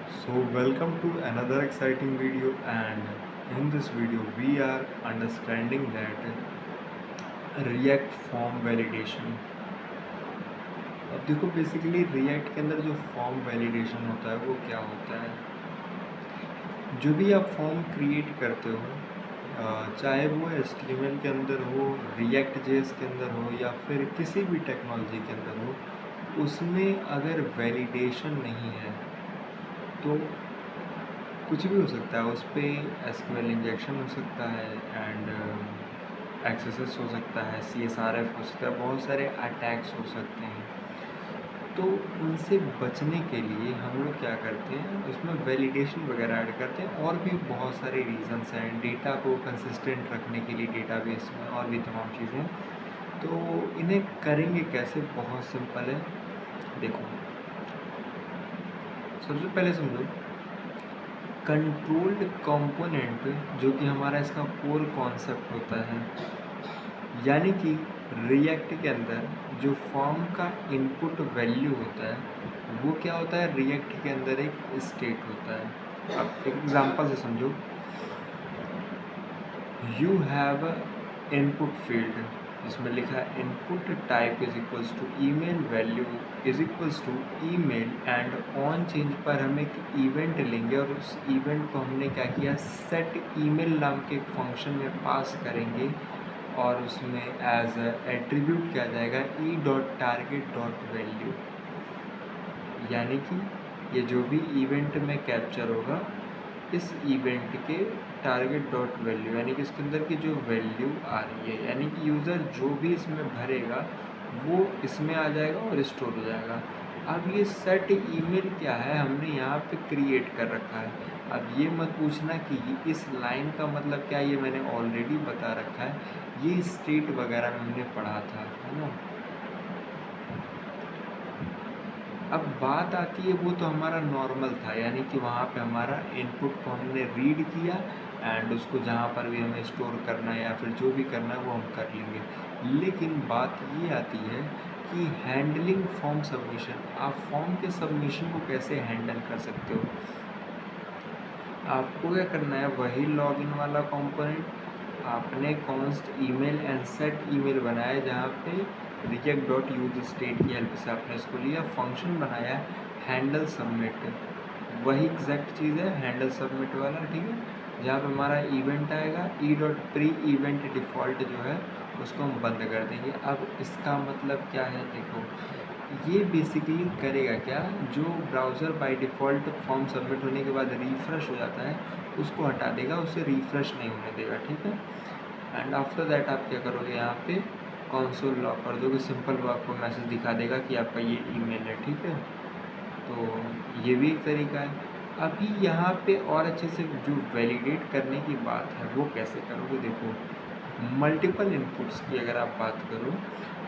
So welcome to another exciting video, and in this video we are understanding that React form validation. अब देखो basically React के अंदर जो form validation होता है वो क्या होता है। जो भी आप फॉर्म क्रिएट करते हो, चाहे वो HTML के अंदर हो, React JS के अंदर हो या फिर किसी भी टेक्नोलॉजी के अंदर हो, उसमें अगर वैलिडेशन नहीं है तो कुछ भी हो सकता है। उस पर SQL इंजेक्शन हो सकता है एंड एक्सेस हो सकता है, CSRF हो सकता है, बहुत सारे अटैक्स हो सकते हैं। तो उनसे बचने के लिए हम लोग क्या करते हैं, उसमें वैलिडेशन वगैरह ऐड करते हैं। और भी बहुत सारे रीजंस हैं, डेटा को कंसिस्टेंट रखने के लिए डेटाबेस में, और भी तमाम चीज़ें। तो इन्हें करेंगे कैसे, बहुत सिंपल है। देखो सबसे पहले समझो कंट्रोल्ड कंपोनेंट, जो कि हमारा इसका कोर कॉन्सेप्ट होता है। यानी कि रिएक्ट के अंदर जो फॉर्म का इनपुट वैल्यू होता है वो क्या होता है, रिएक्ट के अंदर एक स्टेट होता है। अब एक एग्जांपल से समझो, यू हैव इनपुट फील्ड, जिसमें लिखा है input type is equals to email, value is equals to email, and on change पर हम एक इवेंट लेंगे और उस इवेंट को हमने क्या किया, सेट ईमेल नाम के एक फंक्शन में पास करेंगे और उसमें एज एट्रीब्यूट क्या जाएगा, E dot target dot value. यानी कि ये जो भी इवेंट में कैप्चर होगा, इस इवेंट के टारगेट डॉट वैल्यू, यानी कि इसके अंदर की जो वैल्यू आ रही है, यानी कि यूज़र जो भी इसमें भरेगा वो इसमें आ जाएगा और स्टोर हो जाएगा। अब ये सेट ईमेल क्या है, हमने यहाँ पे क्रिएट कर रखा है। अब ये मत पूछना कि इस लाइन का मतलब क्या है, ये मैंने ऑलरेडी बता रखा है, ये स्टेट वगैरह में हमने पढ़ा था, है ना। अब बात आती है, वो तो हमारा नॉर्मल था, यानी कि वहाँ पे हमारा इनपुट को हमने रीड किया एंड उसको जहाँ पर भी हमें स्टोर करना है या फिर जो भी करना है वो हम कर लेंगे। लेकिन बात ये आती है कि हैंडलिंग फॉर्म सबमिशन, आप फॉर्म के सबमिशन को कैसे हैंडल कर सकते हो। आपको क्या करना है, वही लॉगिन वाला कंपोनेंट आपने const email and set email बनाया, जहाँ पे रिजेक्ट डॉट यूज स्टेट की हेल्प से आपने इसको लिया, फंक्शन बनाया हैंडल सबमिट, वही एग्जैक्ट चीज़ है हैंडल सबमिट वाला, ठीक है। जहाँ पे हमारा इवेंट आएगा, E dot pre event default जो है उसको हम बंद कर देंगे। अब इसका मतलब क्या है, देखो ये बेसिकली करेगा क्या, जो browser by default form submit होने के बाद रिफ़्रेश हो जाता है उसको हटा देगा, उसे रिफ़्रेश नहीं होने देगा, ठीक है। एंड आफ्टर दैट आप क्या करोगे, यहाँ पे कंसोल लॉक कर दोगे, सिंपल वो आपको मैसेज दिखा देगा कि आपका ये ईमेल है, ठीक है। तो ये भी एक तरीका है। अभी यहाँ पे और अच्छे से जो वैलिडेट करने की बात है वो कैसे करोगे, देखो मल्टीपल इनपुट्स की अगर आप बात करो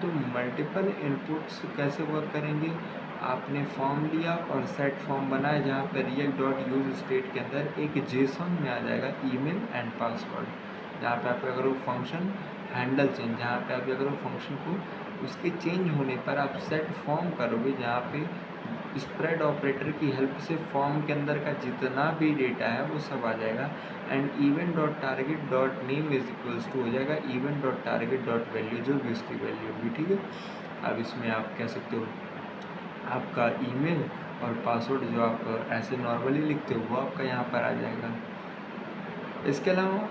तो मल्टीपल इनपुट्स कैसे वर्क करेंगे। आपने फॉर्म लिया और सेट फॉर्म बनाया, जहाँ पर रिएक्ट डॉट यूज स्टेट के अंदर एक जेसन में आ जाएगा ईमेल एंड पासवर्ड, जहाँ पे आप अगर वो फंक्शन हैंडल चेंज, जहाँ पे आप अगर वो फंक्शन को उसके चेंज होने पर आप सेट फॉर्म करोगे, जहाँ पे स्प्रेड ऑपरेटर की हेल्प से फॉर्म के अंदर का जितना भी डेटा है वो सब आ जाएगा। And event dot target dot name is equals to हो जाएगा event dot target dot value, जो भी उसकी वैल्यू होगी, ठीक है। अब इसमें आप कह सकते हो आपका ईमेल और पासवर्ड जो आप ऐसे नॉर्मली लिखते हो वो आपका यहाँ पर आ जाएगा। इसके अलावा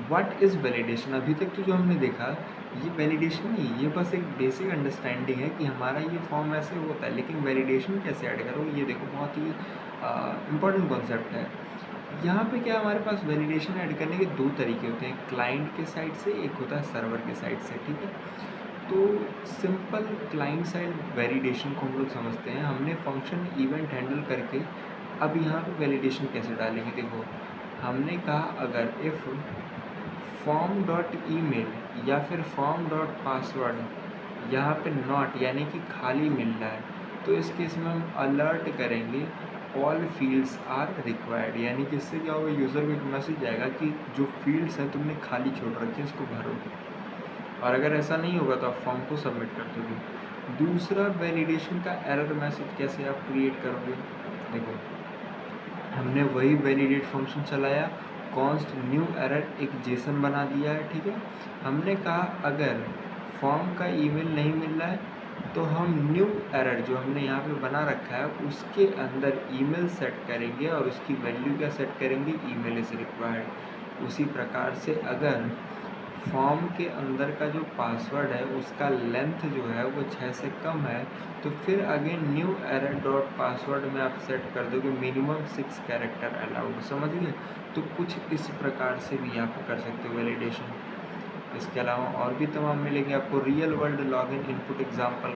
व्हाट इज़ वैलिडेशन, अभी तक तो जो हमने देखा ये वैलिडेशन नहीं, ये बस एक बेसिक अंडरस्टैंडिंग है कि हमारा ये फॉर्म ऐसे होता है, लेकिन वैलिडेशन कैसे ऐड करो, ये देखो बहुत ही इम्पोर्टेंट कॉन्सेप्ट है। यहाँ पे क्या हमारे पास वैलिडेशन ऐड करने के दो तरीके होते हैं, क्लाइंट के साइड से, एक होता है सर्वर के साइड से, ठीक है। तो सिंपल क्लाइंट साइड वैलिडेशन को हम लोग समझते हैं, हमने फंक्शन इवेंट हैंडल करके अब यहाँ पे वैलिडेशन कैसे डालेंगे, देखो हमने कहा अगर इफ़ फॉर्म डॉट ईमेल या फिर फॉर्म डॉट पासवर्ड यहाँ पे नॉट यानी कि खाली मिल रहा है, तो इस केस में हम अलर्ट करेंगे ऑल फील्ड्स आर रिक्वायर्ड, यानी कि इससे क्या होगा, यूज़र को एक मैसेज आएगा कि जो फील्ड्स हैं तुमने खाली छोड़ रखे हैं इसको भरो। और अगर ऐसा नहीं होगा तो आप फॉर्म को सबमिट कर दोगे। दूसरा वैलिडेशन का एरर मैसेज कैसे आप क्रिएट करोगे, देखो हमने वही वैलिडेट फंक्शन चलाया, कॉन्स्ट न्यू एरर एक जेसन बना दिया है। ठीक है, हमने कहा अगर फॉर्म का ईमेल नहीं मिल रहा है तो हम न्यू एरर जो हमने यहाँ पे बना रखा है उसके अंदर ईमेल सेट करेंगे और उसकी वैल्यू क्या सेट करेंगे, ईमेल इज़ रिक्वायर्ड। उसी प्रकार से अगर फॉर्म के अंदर का जो पासवर्ड है उसका लेंथ जो है वो 6 से कम है तो फिर again new error dot password में आप सेट कर दोगे मिनिमम 6 कैरेक्टर अलाउड। समझ गए? तो कुछ इस प्रकार से भी आप कर सकते हो वैलिडेशन। इसके अलावा और भी तमाम मिलेंगे आपको real world login input example